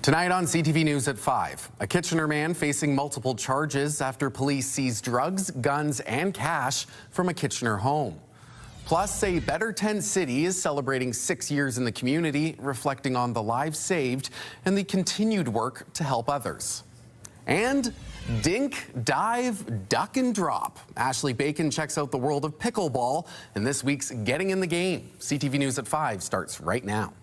Tonight on CTV News at 5, a Kitchener man facing multiple charges after police seized drugs, guns, and cash from a Kitchener home. Plus, a Better Tent City is celebrating 6 years in the community, reflecting on the lives saved and the continued work to help others. And dink, dive, duck, and drop. Ashley Bacon checks out the world of pickleball and this week's Getting in the Game. CTV News at 5 starts right now.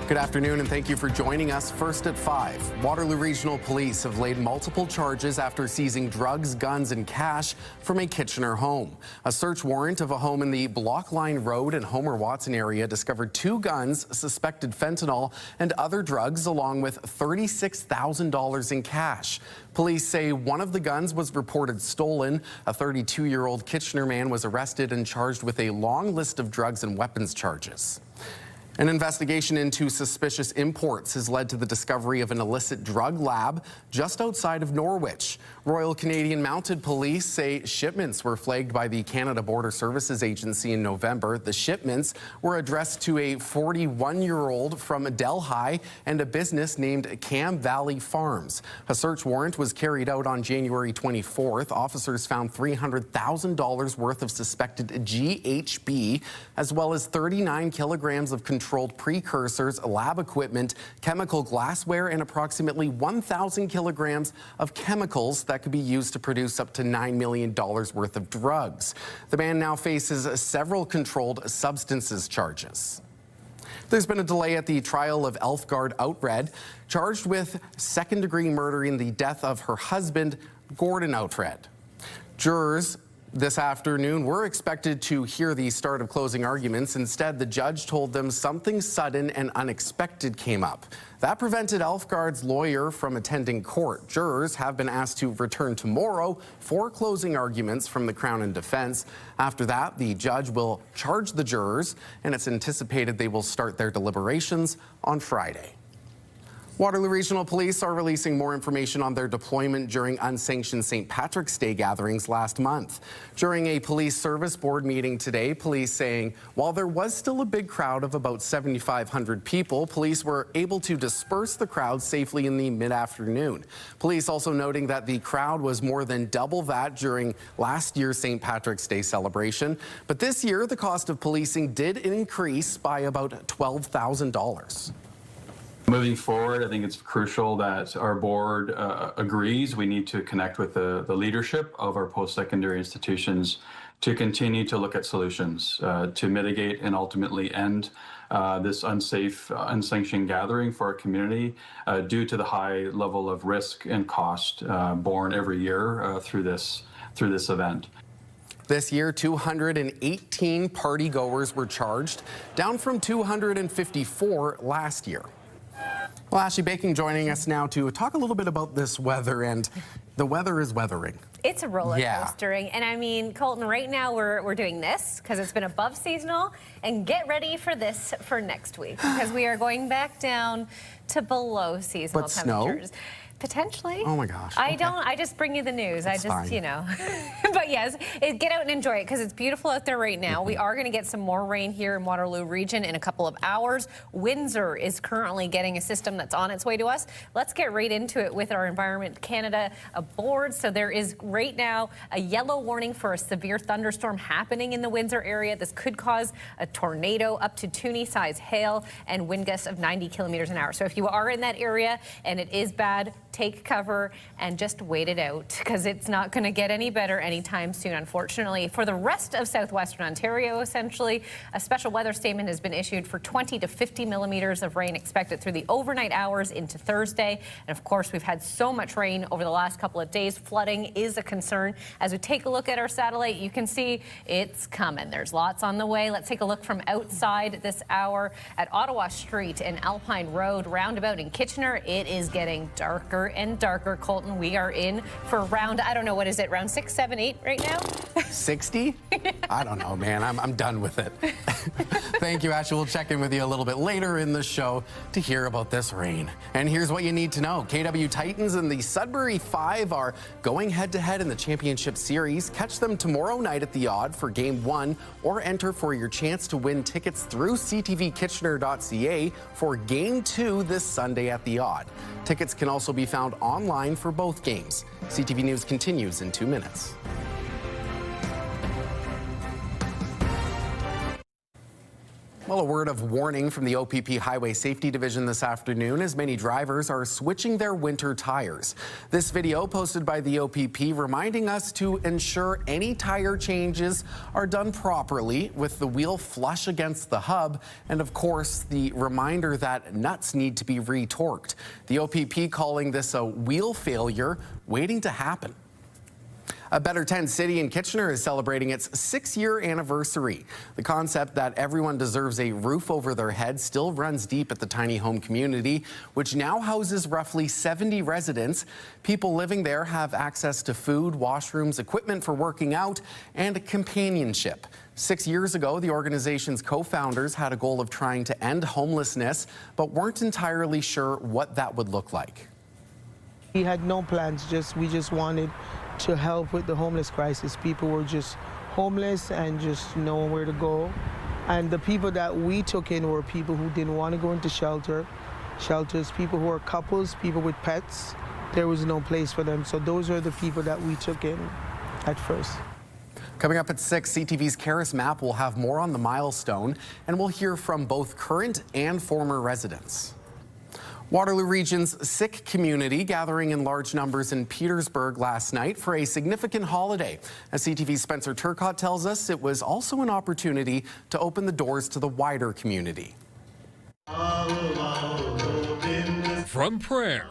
Good afternoon and thank you for joining us. First at 5, Waterloo Regional Police have laid multiple charges after seizing drugs, guns, and cash from a Kitchener home. A search warrant of a home in the Blockline Road and Homer Watson area discovered 2 guns, suspected fentanyl, and other drugs, along with $36,000 in cash. Police say one of the guns was reported stolen. A 32-year-old Kitchener man was arrested and charged with a long list of drugs and weapons charges. An investigation into suspicious imports has led to the discovery of an illicit drug lab just outside of Norwich. Royal Canadian Mounted Police say shipments were flagged by the Canada Border Services Agency in November. The shipments were addressed to a 41-year-old from Delhi and a business named Cam Valley Farms. A search warrant was carried out on January 24th. Officers found $300,000 worth of suspected GHB, as well as 39 kilograms of controlled precursors, lab equipment, chemical glassware, and approximately 1,000 kilograms of chemicals that could be used to produce up to $9 million worth of drugs. The man now faces several controlled substances charges. There's been a delay at the trial of Elfgard Outred, charged with second-degree murder in the death of her husband, Gordon Outred. Jurors this afternoon were expected to hear the start of closing arguments. Instead, the judge told them something sudden and unexpected came up. That prevented Elfgard's lawyer from attending court. Jurors have been asked to return tomorrow for closing arguments from the Crown and defense. After that, the judge will charge the jurors, and it's anticipated they will start their deliberations on Friday. Waterloo Regional Police are releasing more information on their deployment during unsanctioned St. Patrick's Day gatherings last month. During a police service board meeting today, police saying while there was still a big crowd of about 7,500 people, police were able to disperse the crowd safely in the mid-afternoon. Police also noting that the crowd was more than double that during last year's St. Patrick's Day celebration. But this year, the cost of policing did increase by about $12,000. Moving forward, I think it's crucial that our board agrees we need to connect with the leadership of our post-secondary institutions to continue to look at solutions to mitigate and ultimately end this unsafe, unsanctioned gathering for our community due to the high level of risk and cost borne every year through this event. This year, 218 partygoers were charged, down from 254 last year. Well, Ashley Bacon joining us now to talk a little bit about this weather, and the weather is weathering. It's a roller coastering, and I mean, Colton, right now we're doing this because it's been above seasonal, and get ready for this for next week because we are going back down to below seasonal temperatures. Snow? Potentially. Oh my gosh. I just bring you the news. That's fine. You know. But yes, get out and enjoy it because it's beautiful out there right now. We are going to get some more rain here in Waterloo region in a couple of hours. Windsor is currently getting a system that's on its way to us. Let's get right into it with our Environment Canada board. So there is right now a yellow warning for a severe thunderstorm happening in the Windsor area. This could cause a tornado, up to Toonie-size hail, and wind gusts of 90 kilometers an hour. So if you are in that area and it is bad, take cover and just wait it out because it's not going to get any better anytime soon, unfortunately. For the rest of southwestern Ontario, essentially, a special weather statement has been issued for 20 to 50 millimeters of rain expected through the overnight hours into Thursday. And of course, we've had so much rain over the last couple of days. Flooding is a concern. As we take a look at our satellite, you can see it's coming. There's lots on the way. Let's take a look from outside this hour at Ottawa Street and Alpine Road roundabout in Kitchener. It is getting darker and darker, Colton. We are in for round, I don't know, what is it, round 6, 7, 8 right now? 60? I don't know, man. I'm done with it. Thank you, Ashley. We'll check in with you a little bit later in the show to hear about this rain. And here's what you need to know. KW Titans and the Sudbury Five are going head-to-head in the championship series. Catch them tomorrow night at the Odd for Game 1 or enter for your chance to win tickets through ctvkitchener.ca for Game 2 this Sunday at the Odd. Tickets can also be found online for both games. CTV News continues in 2 minutes. Well, a word of warning from the OPP Highway Safety Division this afternoon as many drivers are switching their winter tires. This video posted by the OPP reminding us to ensure any tire changes are done properly with the wheel flush against the hub, and of course the reminder that nuts need to be retorqued. The OPP calling this a wheel failure waiting to happen. A Better 10 City in Kitchener is celebrating its 6-year anniversary. The concept that everyone deserves a roof over their head still runs deep at the tiny home community, which now houses roughly 70 residents. People living there have access to food, washrooms, equipment for working out, and companionship. 6 years ago, the organization's co-founders had a goal of trying to end homelessness, but weren't entirely sure what that would look like. We had no plans, we just wanted to help with the homeless crisis. People were just homeless and just knowing where to go. And the people that we took in were people who didn't want to go into shelters, people who are couples, people with pets. There was no place for them. So those are the people that we took in at first. Coming up at 6, CTV's Karis Mapp will have more on the milestone, and we'll hear from both current and former residents. Waterloo Region's Sikh community gathering in large numbers in Petersburg last night for a significant holiday. As CTV's Spencer Turcott tells us, it was also an opportunity to open the doors to the wider community. From prayer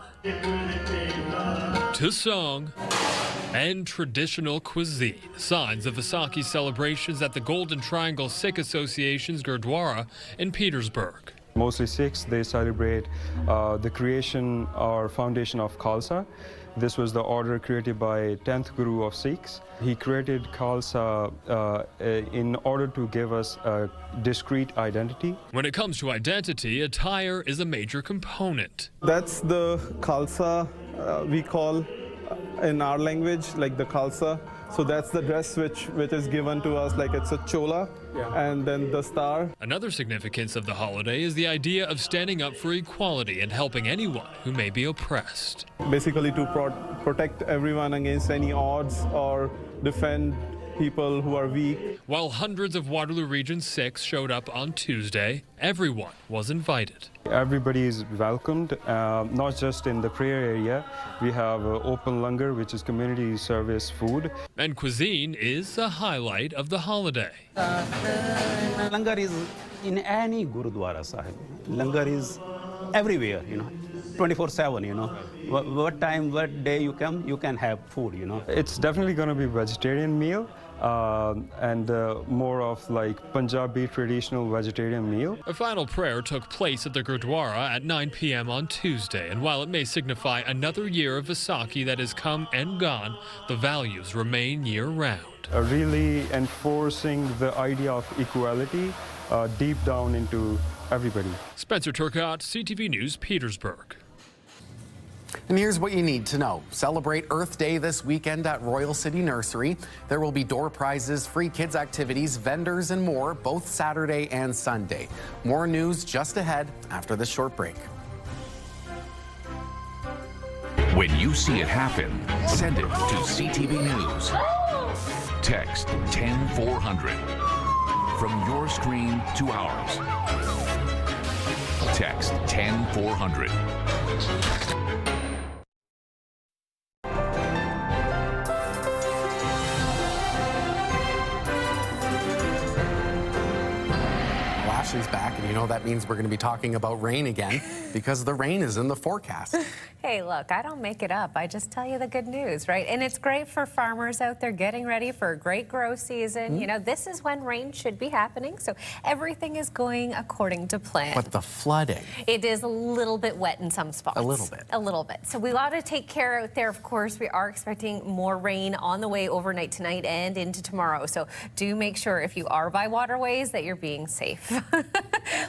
to song and traditional cuisine, signs of Vaisakhi celebrations at the Golden Triangle Sikh Association's Gurdwara in Petersburg. Mostly Sikhs, they celebrate the creation or foundation of Khalsa. This was the order created by 10th Guru of Sikhs. He created Khalsa in order to give us a discrete identity. When it comes to identity, attire is a major component. That's the Khalsa we call in our language, like the Khalsa. So that's the dress which is given to us, like it's a chola, and then the star. Another significance of the holiday is the idea of standing up for equality and helping anyone who may be oppressed. Basically to protect everyone against any odds or defend people who are weak. While hundreds of Waterloo Region Sikhs showed up on Tuesday, everyone was invited. Everybody is welcomed, not just in the prayer area. We have open langar, which is community service food. And cuisine is a highlight of the holiday. Langar is in any Gurudwara Sahib. Langar is everywhere, 24/7, What time, what day you come, you can have food, It's definitely going to be vegetarian meal. And more of like Punjabi traditional vegetarian meal. A final prayer took place at the Gurdwara at 9 p.m. on Tuesday, and while it may signify another year of Vaisakhi that has come and gone, the values remain year-round. Really enforcing the idea of equality deep down into everybody. Spencer Turcott, CTV News, Petersburg. And here's what you need to know. Celebrate Earth Day this weekend at Royal City Nursery. There will be door prizes, free kids activities, vendors, and more, both Saturday and Sunday. More news just ahead after this short break. When you see it happen, send it to CTV News. Text 10400. From your screen to ours. Text 10400. Ashley's back, and that means we're going to be talking about rain again. because the rain is in the forecast. Hey, look, I don't make it up. I just tell you the good news, right? And it's great for farmers out there getting ready for a great grow season. You know, this is when rain should be happening, so everything is going according to plan. But the flooding. It is a little bit wet in some spots. A little bit. A little bit. So we ought to take care out there, of course. We are expecting more rain on the way overnight tonight and into tomorrow. So do make sure if you are by waterways that you're being safe.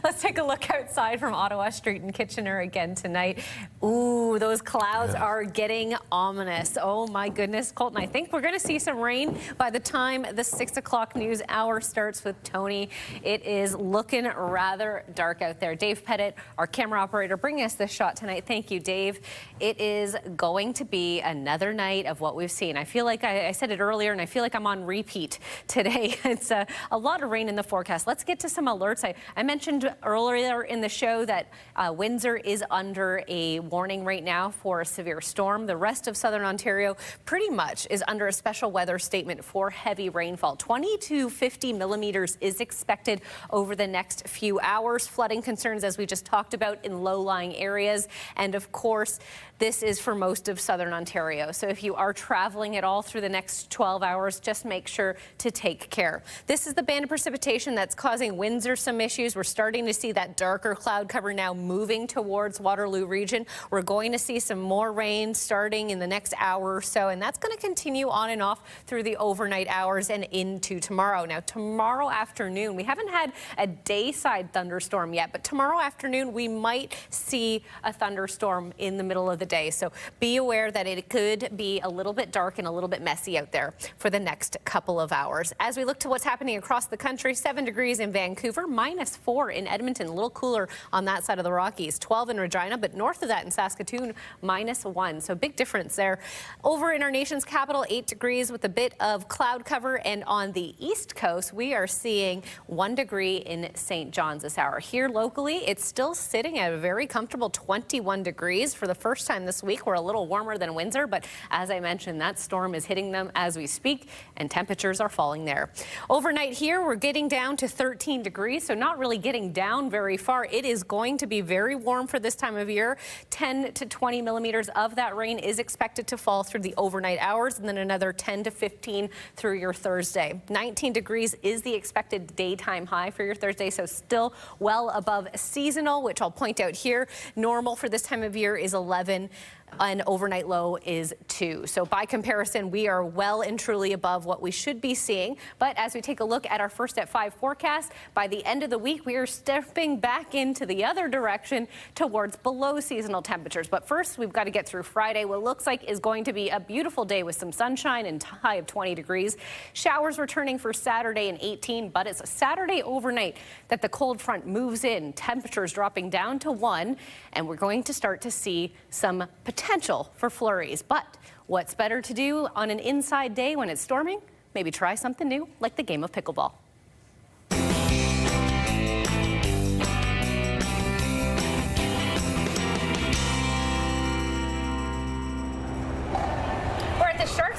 Let's take a look outside from Ottawa Street in Kitchener again tonight. Ooh, those clouds are getting ominous. Oh my goodness, Colton, I think we're going to see some rain by the time the 6 o'clock news hour starts with Tony. It is looking rather dark out there. Dave Pettit, our camera operator, bringing us this shot tonight. Thank you, Dave. It is going to be another night of what we've seen. I feel like I said it earlier, and I feel like I'm on repeat today. It's a lot of rain in the forecast. Let's get to some alerts. I mentioned earlier in the show that Windsor is under a warning right now for a severe storm. The rest of southern Ontario pretty much is under a special weather statement for heavy rainfall. 20 to 50 millimeters is expected over the next few hours. Flooding concerns, as we just talked about, in low-lying areas. And of course, this is for most of southern Ontario. So if you are traveling at all through the next 12 hours, just make sure to take care. This is the band of precipitation that's causing Windsor some issues. We're starting to see that darker cloud cover now moving towards Waterloo region. We're going to see some more rain starting in the next hour or so, and that's going to continue on and off through the overnight hours and into tomorrow. Now, tomorrow afternoon, we haven't had a dayside thunderstorm yet, but tomorrow afternoon we might see a thunderstorm in the middle of the day. So be aware that it could be a little bit dark and a little bit messy out there for the next couple of hours. As we look to what's happening across the country, 7 degrees in Vancouver, -4 in Edmonton, a little cooler on that side of the Rockies, 12 in Regina, but north of that in Saskatoon, -1. So big difference there. Over in our nation's capital, 8 degrees with a bit of cloud cover, and on the east coast, we are seeing 1 degree in St. John's this hour. Here locally, it's still sitting at a very comfortable 21 degrees for the first time this week. We're a little warmer than Windsor, but as I mentioned, that storm is hitting them as we speak, and temperatures are falling there. Overnight here, we're getting down to 13 degrees, so not really getting down very far. It is going to be very warm for this time of year. 10 to 20 millimeters of that rain is expected to fall through the overnight hours, and then another 10 to 15 through your Thursday. 19 degrees is the expected daytime high for your Thursday, so still well above seasonal, which I'll point out here. Normal for this time of year is 11. An overnight low is 2. So by comparison, we are well and truly above what we should be seeing. But as we take a look at our first at 5 forecast, by the end of the week, we are stepping back into the other direction towards below seasonal temperatures. But first, we've got to get through Friday. What looks like is going to be a beautiful day with some sunshine and high of 20 degrees. Showers returning for Saturday and 18, but it's a Saturday overnight that the cold front moves in. Temperatures dropping down to 1, and we're going to start to see some potential for flurries. But what's better to do on an inside day when it's storming? Maybe try something new, like the game of pickleball.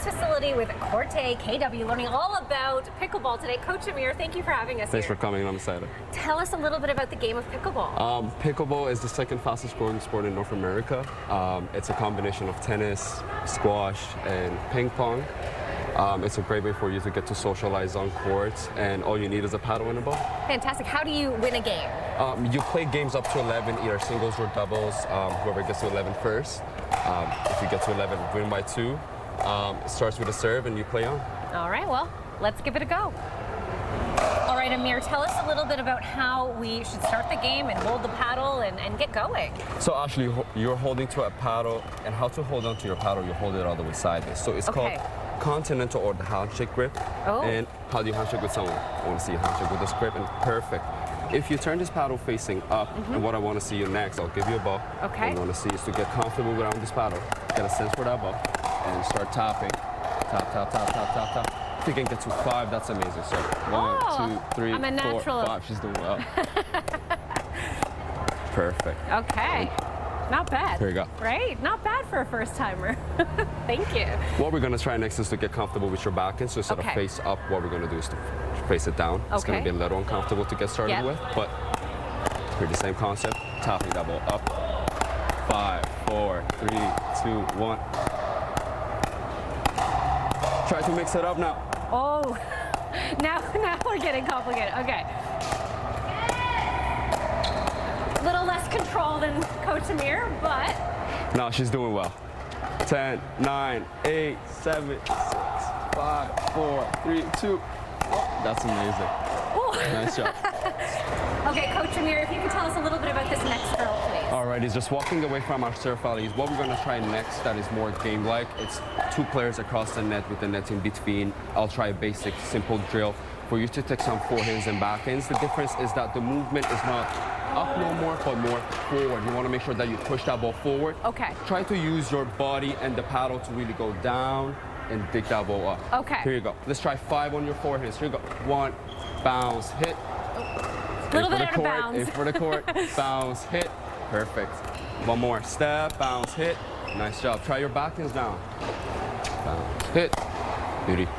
Facility with Corte KW, learning all about pickleball today. Coach Amir, thank you for having us Thanks here. for coming. I'm excited. Tell us a little bit about the game of pickleball. Pickleball is the second fastest growing sport in North America. It's a combination of tennis, squash, and ping pong. It's a great way for you to get to socialize on courts, and all you need is a paddle and a ball. Fantastic. How do you win a game? You play games up to 11, either singles or doubles. Whoever gets to 11 first. If you get to 11, win by 2. It starts with a serve and you play on. All right, well, let's give it a go. All right, Amir, tell us a little bit about how we should start the game and hold the paddle and get going. So actually, you're holding to a paddle, and how to hold on to your paddle, you hold it all the way sideways. So it's called continental or the handshake grip. Oh. And how do you handshake with someone? I want to see you handshake with this grip, and perfect. If you turn this paddle facing up, and what I want to see you next, I'll give you a ball. Okay. What I want to see is to get comfortable around this paddle, get a sense for that ball, and start tapping. Tap, tap, tap, tap, tap, tap. If you can get to 5, that's amazing. So 1, 2, 3, I'm a 4, natural. 5. She's doing well. Perfect. Okay. Not bad. Here you go. Right? Not bad for a first timer. Thank you. What we're going to try next is to get comfortable with your back end. So instead of face up, what we're going to do is to face it down. It's going to be a little uncomfortable to get started with, but Pretty same concept. Tapping that ball up. 5, 4, 3, 2, 1. Try to mix it up now. Oh, now we're getting complicated. Okay. A little less control than Coach Amir, but. No, she's doing well. 10, 9, 8, 7, 6, 5, 4, 3, 2. Oh, that's amazing. Ooh. Nice job. Okay, Coach Amir, if you could tell us a little bit about this next drill, please. All right, he's just walking away from our serve volleys. What we're going to try next that is more game-like, it's 2 players across the net with the net in between. I'll try a basic, simple drill for you to take some forehands and backhands. The difference is that the movement is not up no more, but more forward. You want to make sure that you push that ball forward. Okay. Try to use your body and the paddle to really go down and dig that ball up. Okay. Here you go. Let's try 5 on your forehands. Here you go. 1, bounce, hit. A little bit out of bounds. In for the court, bounce, hit. Perfect. One more. Step, bounce, hit. Nice job. Try your backhands now. Bounce, hit. Beauty.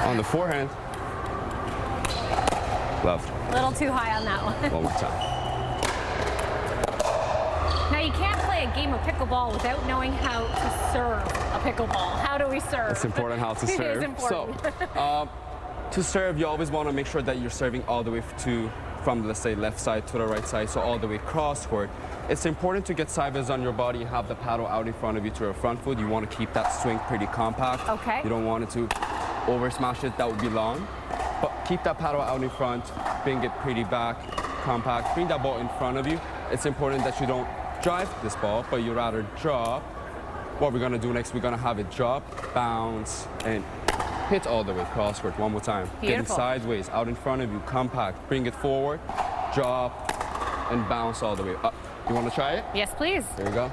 On the forehand. Love. A little too high on that one. One more time. Now, you can't play a game of pickleball without knowing how to serve a pickleball. How do we serve? It's important how to serve. It is important. So, to serve, you always want to make sure that you're serving all the way from, let's say, left side to the right side, so all the way cross court. It's important to get sideways on your body and have the paddle out in front of you to your front foot. You want to keep that swing pretty compact. Okay. You don't want it to over smash it, that would be long. But keep that paddle out in front, bring it pretty back, compact, bring that ball in front of you. It's important that you don't drive this ball, but you rather drop. What we're going to do next, we're going to have it drop, bounce, and hit all the way cross court. One more time. Beautiful. Getting sideways, out in front of you, compact, bring it forward, drop, and bounce all the way up. You want to try it? Yes, please. There you go.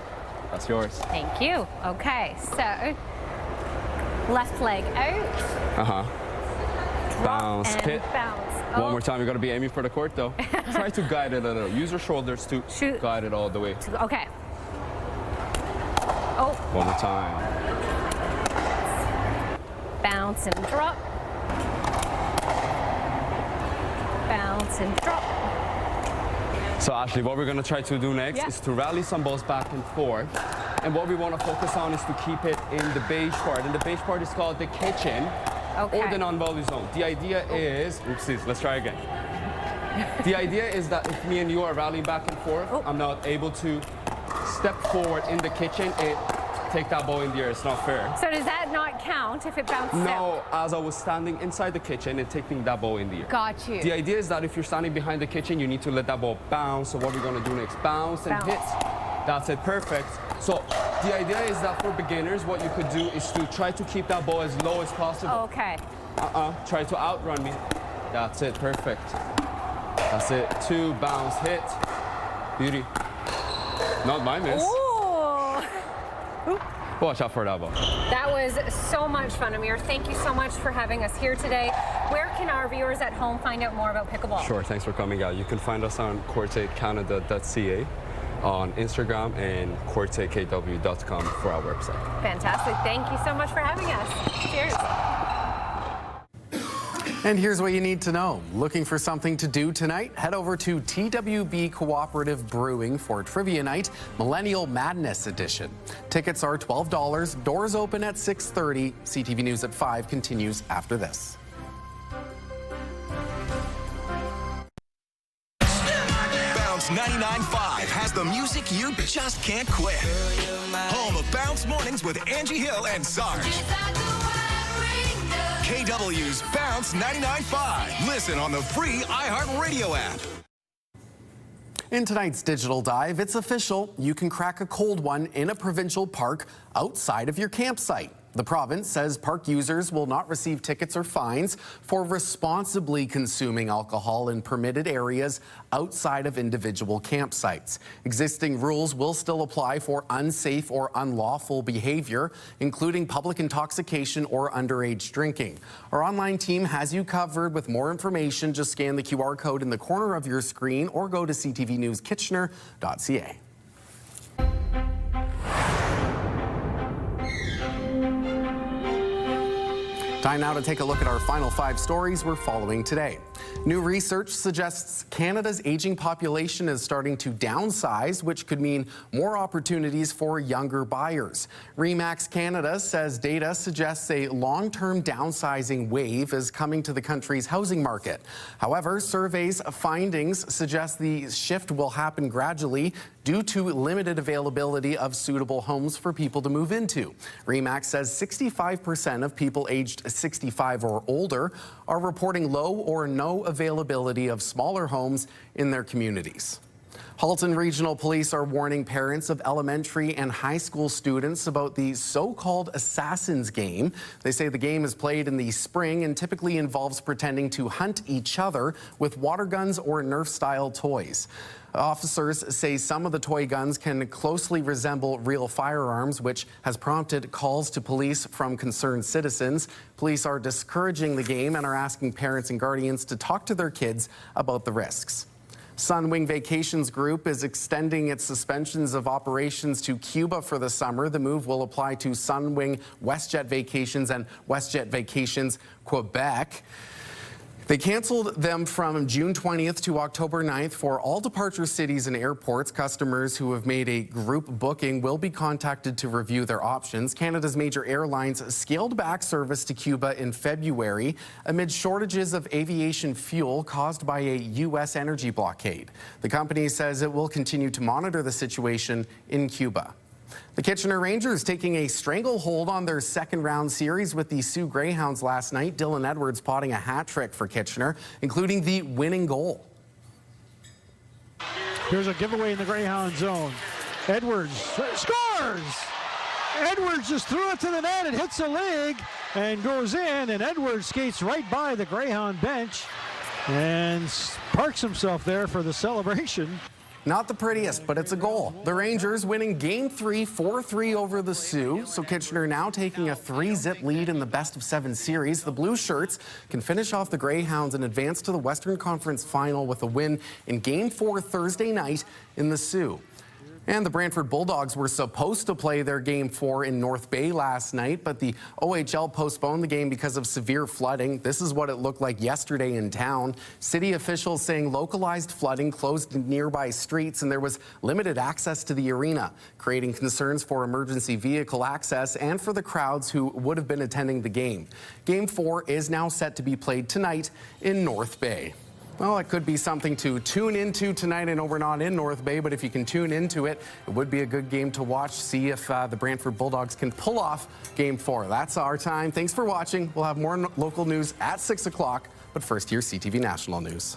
That's yours. Thank you. Okay, so left leg out. Bounce, and hit. Bounce. One more time. You're going to be aiming for the court, though. Try to guide it a little. Use your shoulders to guide it all the way. Okay. Oh. One more time. Bounce and drop. Bounce and drop. So Ashley, what we're going to try to do next is to rally some balls back and forth. And what we want to focus on is to keep it in the beige part. And the beige part is called the kitchen or the non-volley zone. The idea is, oopsies, let's try again. The idea is that if me and you are rallying back and forth, I'm not able to step forward in the kitchen and take that ball in the air. It's not fair. So does that not count if it bounces out? No, as I was standing inside the kitchen and taking that ball in the air. Got you. The idea is that if you're standing behind the kitchen, you need to let that ball bounce. So what we're going to do next, bounce and hit. That's it, perfect. So the idea is that for beginners, what you could do is to try to keep that ball as low as possible. Okay. Try to outrun me. That's it, perfect. That's it, 2, bounce, hit. Beauty. Not my miss. Ooh. Watch out for that ball. That was so much fun, Amir. Thank you so much for having us here today. Where can our viewers at home find out more about pickleball? Sure, thanks for coming out. You can find us on courtatecanada.ca, on Instagram, and courtakw.com for our website. Fantastic. Thank you so much for having us. Cheers. And here's what you need to know. Looking for something to do tonight? Head over to TWB Cooperative Brewing for Trivia Night, Millennial Madness Edition. Tickets are $12. Doors open at 6:30. CTV News at 5 continues after this. Bounce 99.5 has the music you just can't quit. Home of Bounce Mornings with Angie Hill and Sarge. KW's Bounce 99.5. Listen on the free iHeartRadio app. In tonight's Digital Dive, it's official. You can crack a cold one in a provincial park outside of your campsite. The province says park users will not receive tickets or fines for responsibly consuming alcohol in permitted areas outside of individual campsites. Existing rules will still apply for unsafe or unlawful behavior, including public intoxication or underage drinking. Our online team has you covered. With more information, just scan the QR code in the corner of your screen or go to ctvnewskitchener.ca. Time now to take a look at our final 5 stories we're following today. New research suggests Canada's aging population is starting to downsize, which could mean more opportunities for younger buyers. RE/MAX Canada says data suggests a long-term downsizing wave is coming to the country's housing market. However, surveys findings suggest the shift will happen gradually due to limited availability of suitable homes for people to move into. RE/MAX says 65% of people aged 65 or older are reporting low or no availability of smaller homes in their communities. Halton Regional Police are warning parents of elementary and high school students about the so-called Assassins game. They say the game is played in the spring and typically involves pretending to hunt each other with water guns or Nerf-style toys. Officers say some of the toy guns can closely resemble real firearms, which has prompted calls to police from concerned citizens. Police are discouraging the game and are asking parents and guardians to talk to their kids about the risks. Sunwing Vacations Group is extending its suspensions of operations to Cuba for the summer. The move will apply to Sunwing WestJet Vacations and WestJet Vacations Quebec. They canceled them from June 20th to October 9th for all departure cities and airports. Customers who have made a group booking will be contacted to review their options. Canada's major airlines scaled back service to Cuba in February amid shortages of aviation fuel caused by a U.S. energy blockade. The company says it will continue to monitor the situation in Cuba. The Kitchener Rangers taking a stranglehold on their second-round series with the Sioux Greyhounds last night. Dylan Edwards potting a hat trick for Kitchener, including the winning goal. Here's a giveaway in the Greyhound zone. Edwards scores! Edwards just threw it to the net. It hits the leg and goes in, and Edwards skates right by the Greyhound bench and parks himself there for the celebration. Not the prettiest, but it's a goal. The Rangers winning Game 3, 4-3 over the Sioux. So Kitchener now taking a 3-zip lead in the best-of-7 series. The Blue Shirts can finish off the Greyhounds and advance to the Western Conference Final with a win in Game 4 Thursday night in the Sioux. And the Brantford Bulldogs were supposed to play their Game 4 in North Bay last night, but the OHL postponed the game because of severe flooding. This is what it looked like yesterday in town. City officials saying localized flooding closed nearby streets and there was limited access to the arena, creating concerns for emergency vehicle access and for the crowds who would have been attending the game. Game 4 is now set to be played tonight in North Bay. Well, it could be something to tune into tonight. I know we're not in North Bay, but if you can tune into it, it would be a good game to watch. See if the Brantford Bulldogs can pull off Game 4. That's our time. Thanks for watching. We'll have more local news at 6 o'clock. But first, here's CTV National News.